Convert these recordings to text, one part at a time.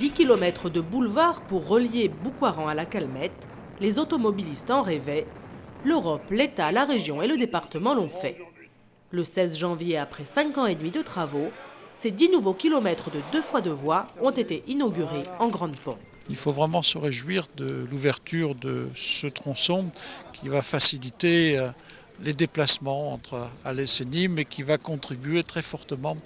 10 km de boulevard pour relier Boucoiran à la Calmette, les automobilistes en rêvaient. L'Europe, l'État, la région et le département l'ont fait. Le 16 janvier, après 5 ans et demi de travaux, ces 10 nouveaux kilomètres de 2 fois 2 voies ont été inaugurés en grande pompe. Il faut vraiment se réjouir de l'ouverture de ce tronçon qui va faciliter les déplacements entre Alès et Nîmes et qui va contribuer très fortement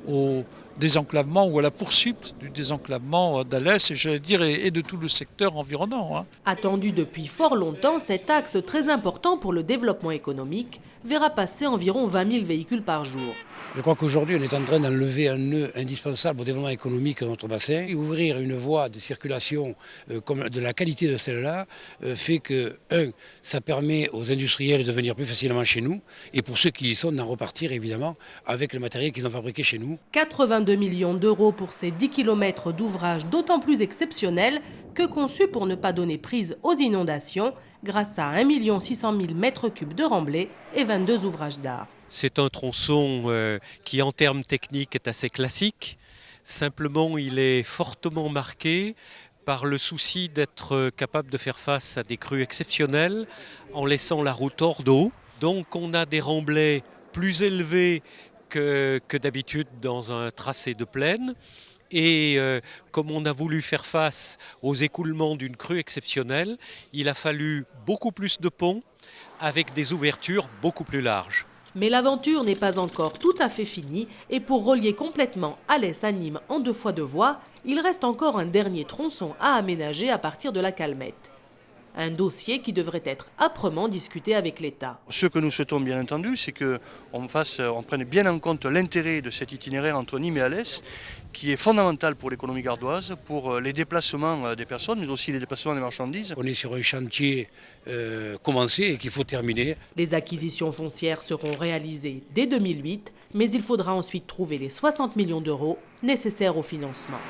au désenclavement ou à la poursuite du désenclavement d'Alès et de tout le secteur environnant. Attendu depuis fort longtemps, cet axe très important pour le développement économique verra passer environ 20 000 véhicules par jour. Je crois qu'aujourd'hui, on est en train d'enlever un nœud indispensable au développement économique de notre bassin. Et ouvrir une voie de circulation comme de la qualité de celle-là fait que, ça permet aux industriels de venir plus facilement chez nous et pour ceux qui y sont d'en repartir évidemment avec le matériel qu'ils ont fabriqué chez nous. 82 millions d'euros pour ces 10 km d'ouvrages d'autant plus exceptionnels que conçus pour ne pas donner prise aux inondations grâce à 1 600 000 m3 de remblais et 22 ouvrages d'art. C'est un tronçon qui, en termes techniques, est assez classique. Simplement, il est fortement marqué par le souci d'être capable de faire face à des crues exceptionnelles en laissant la route hors d'eau. Donc, on a des remblais plus élevés que d'habitude dans un tracé de plaine. Et comme on a voulu faire face aux écoulements d'une crue exceptionnelle, il a fallu beaucoup plus de ponts avec des ouvertures beaucoup plus larges. Mais l'aventure n'est pas encore tout à fait finie et pour relier complètement Alès à Nîmes en 2 fois 2 voies, il reste encore un dernier tronçon à aménager à partir de la Calmette. Un dossier qui devrait être âprement discuté avec l'État. Ce que nous souhaitons bien entendu, c'est qu'on prenne bien en compte l'intérêt de cet itinéraire entre Nîmes et Alès, qui est fondamental pour l'économie gardoise, pour les déplacements des personnes, mais aussi les déplacements des marchandises. On est sur un chantier commencé et qu'il faut terminer. Les acquisitions foncières seront réalisées dès 2008, mais il faudra ensuite trouver les 60 millions d'euros nécessaires au financement.